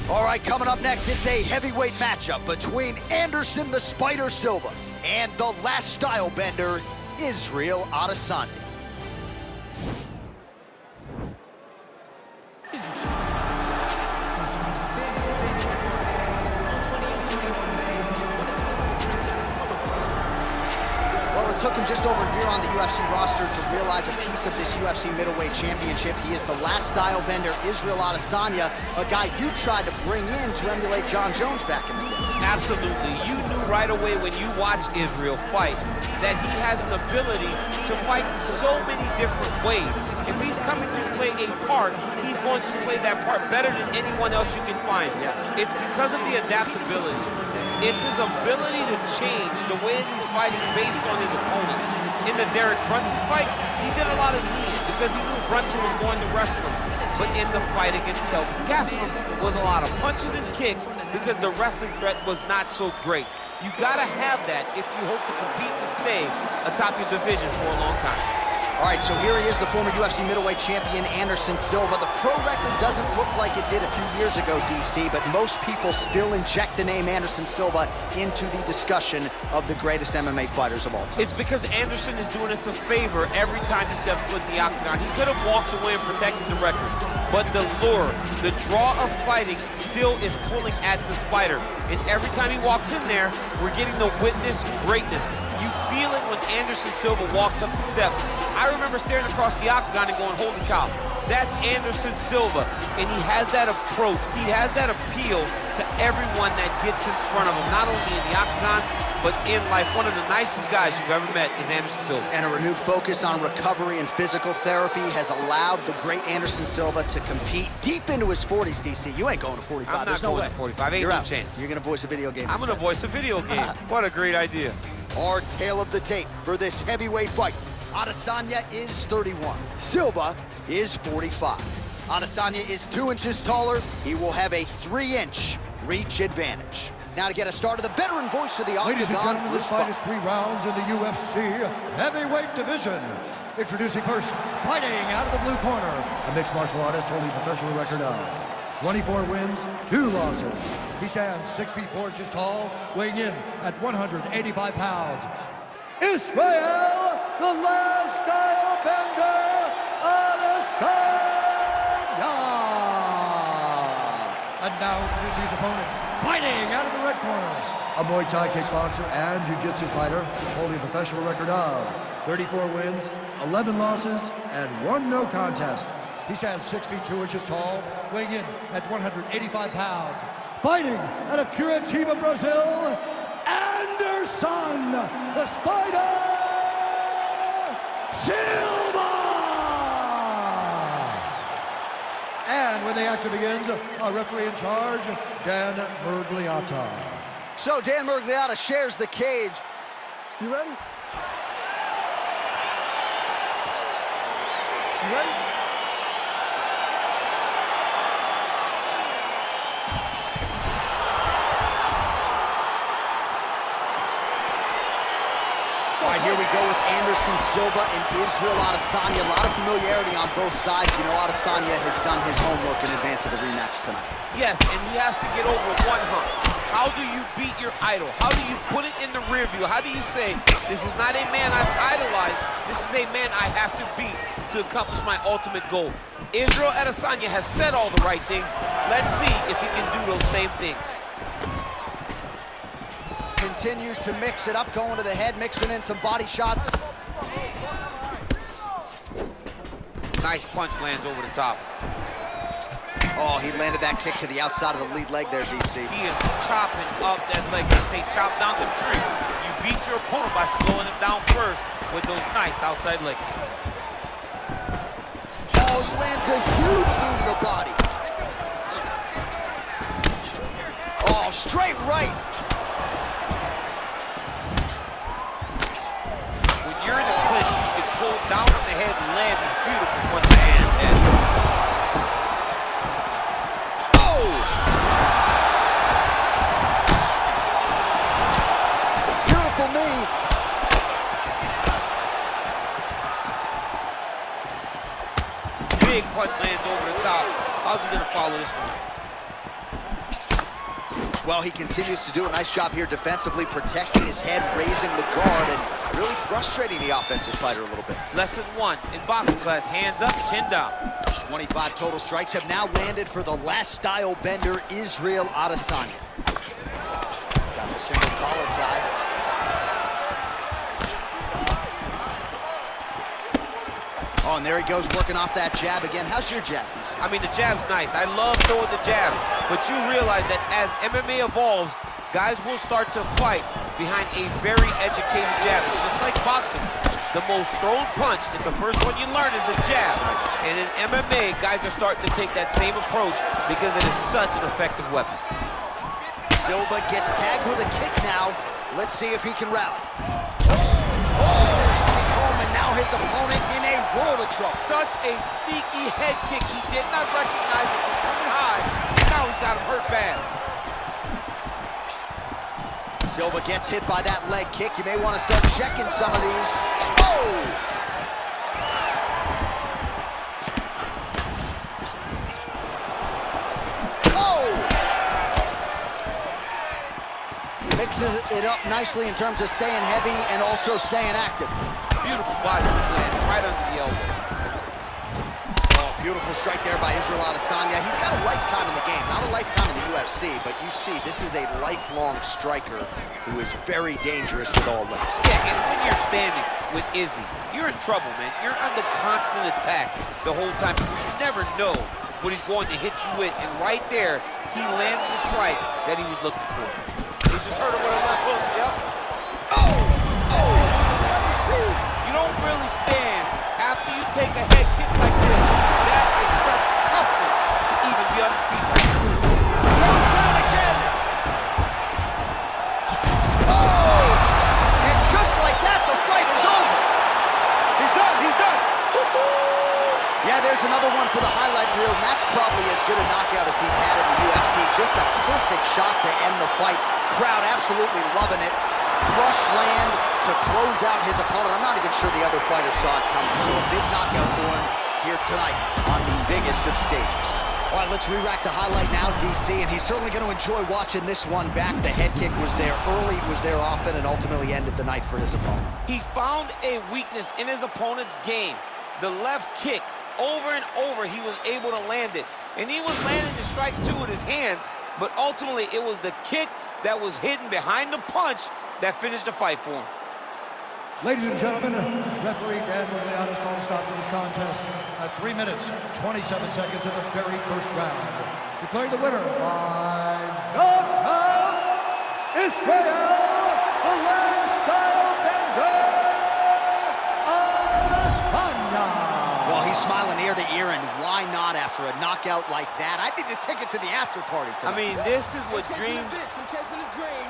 All right, coming up next, it's a heavyweight matchup between Anderson the Spider Silva and the last style bender, Israel Adesanya. Well, it took him just over a year on the UFC roster to realize a piece of this UFC middleweight championship. He is the last style bender, Israel Adesanya, a guy you tried to bring in to emulate John Jones back in the day. Absolutely. You knew right away when you watched Israel fight that he has an ability to fight so many different ways. If he's coming to play a part, he's going to play that part better than anyone else you can find. Yeah. It's because of the adaptability. It's his ability to change the way he's fighting based on his opponent. In the Derek Brunson fight, he did a lot of knees because he knew Brunson was going to wrestle him. But in the fight against Kelvin Gastelum was a lot of punches and kicks because the wrestling threat was not so great. You gotta have that if you hope to compete and stay atop your division for a long time. All right, so here he is, the former UFC middleweight champion, Anderson Silva. The pro record doesn't look like it did a few years ago, DC, but most people still inject the name Anderson Silva into the discussion of the greatest MMA fighters of all time. It's because Anderson is doing us a favor every time he steps foot in the octagon. He could have walked away and protected the record, but the lure, the draw of fighting still is pulling at the Spider. And every time he walks in there, we're getting to witness greatness. You feel it when Anderson Silva walks up the steps. I remember staring across the octagon and going, holy cow, that's Anderson Silva. And he has that approach, he has that appeal to everyone that gets in front of him, not only in the octagon, but in life. One of the nicest guys you've ever met is Anderson Silva. And a renewed focus on recovery and physical therapy has allowed the great Anderson Silva to compete deep into his 40s, DC. You ain't going to 45. I'm not There's no going way. to 45. Ain't You're no out. chance. You're going to voice a video game. I'm going to voice a video game. What a great idea. Our tale of the tape for this heavyweight fight. Adesanya is 31. Silva is 45. Adesanya is 2 inches taller. He will have a 3-inch reach advantage. Now to get us started, the veteran voice of the octagon. Ladies and gentlemen, this fight is 3 rounds in the UFC heavyweight division. Introducing first, fighting out of the blue corner, a mixed martial artist holding a professional record of 24 wins, 2 losses. He stands 6 feet 4 inches tall, weighing in at 185 pounds. Israel, the last style bender, Adesanya. And now introducing his opponent, fighting out of the red corner, a Muay Thai kickboxer and jiu-jitsu fighter holding a professional record of 34 wins, 11 losses, and 1 no contest. He stands 6 feet 2 inches tall, weighing in at 185 pounds. Fighting out of Curitiba, Brazil, Anderson, the Spider, Silva! And when the action begins, our referee in charge, Dan Murgliata. So Dan Murgliata shares the cage. You ready? You ready? All right, here we go with Anderson Silva and Israel Adesanya. A lot of familiarity on both sides. You know, Adesanya has done his homework in advance of the rematch tonight. Yes, and he has to get over one hump. How do you beat your idol? How do you put it in the rear view? How do you say, this is not a man I've idolized, this is a man I have to beat to accomplish my ultimate goal? Israel Adesanya has said all the right things. Let's see if he can do those same things. Continues to mix it up, going to the head, mixing in some body shots. Nice punch lands over the top. Oh, he landed that kick to the outside of the lead leg there, DC. He is chopping up that leg. They say chop down the tree. You beat your opponent by slowing him down first with those nice outside leg kicks. Oh, he lands a huge knee to the body. Oh, straight right. When you're in a clinch, you can pull it down on the head and land this beautiful front hand. Oh! Beautiful knee. big punch lands over the top. How's he gonna follow this one? Well, he continues to do a nice job here defensively, protecting his head, raising the guard, and really frustrating the offensive fighter a little bit. Lesson 1 in boxing class, hands up, chin down. 25 total strikes have now landed for the last style bender, Israel Adesanya. Got the single collar tie. Oh, and there he goes, working off that jab again. How's your jab, DC? I mean, the jab's nice. I love throwing the jab. But you realize that as MMA evolves, guys will start to fight behind a very educated jab. It's just like boxing. The most thrown punch, and the first one you learn is a jab. And in MMA, guys are starting to take that same approach because it is such an effective weapon. Silva gets tagged with a kick now. Let's see if he can rally. And now his opponent in a world of trouble. Such a sneaky head kick. He did not recognize it was coming high. And now he's got him hurt bad. Silva gets hit by that leg kick. You may want to start checking some of these. Oh! Mixes it up nicely in terms of staying heavy and also staying active. Beautiful body land right under the elbow. Oh, beautiful strike there by Israel Adesanya. He's got a lifetime in the game, not a lifetime in the UFC, but you see, this is a lifelong striker who is very dangerous with all limbs. Yeah, and when you're standing with Izzy, you're in trouble, man. You're under constant attack the whole time. You never know what he's going to hit you with, and right there, he landed the strike that he was looking for. He just hurt him with a left hook, yep. You don't really stand after you take a head kick like this. That is such toughness to even be on his feet right now. Goes down again. Oh! And just like that, the fight is over. He's done, he's done. Yeah, there's another one for the highlight reel, and that's probably as good a knockout as he's had in the UFC. Just a perfect shot to end the fight. Crowd absolutely loving it. Flush land to close out his opponent. I'm not even sure the other fighter saw it coming, so a big knockout for him here tonight on the biggest of stages. All right, let's re-rack the highlight now, DC, and he's certainly going to enjoy watching this one back. The head kick was there early, was there often, and ultimately ended the night for his opponent. He found a weakness in his opponent's game. The left kick, over and over, he was able to land it. And he was landing the strikes, too, with his hands, but ultimately it was the kick that was hidden behind the punch that finished the fight for him. Ladies and gentlemen, referee Dan Murgliana's called a stop to this contest at 3 minutes, 27 seconds in the very first round. Declaring the winner by knockout, Israel, the last style bender, Adesanya. Well, he's smiling ear to ear, and why not after a knockout like that? I need to take it to the after party tonight. I mean, this is what dreams... I'm chasing a dream.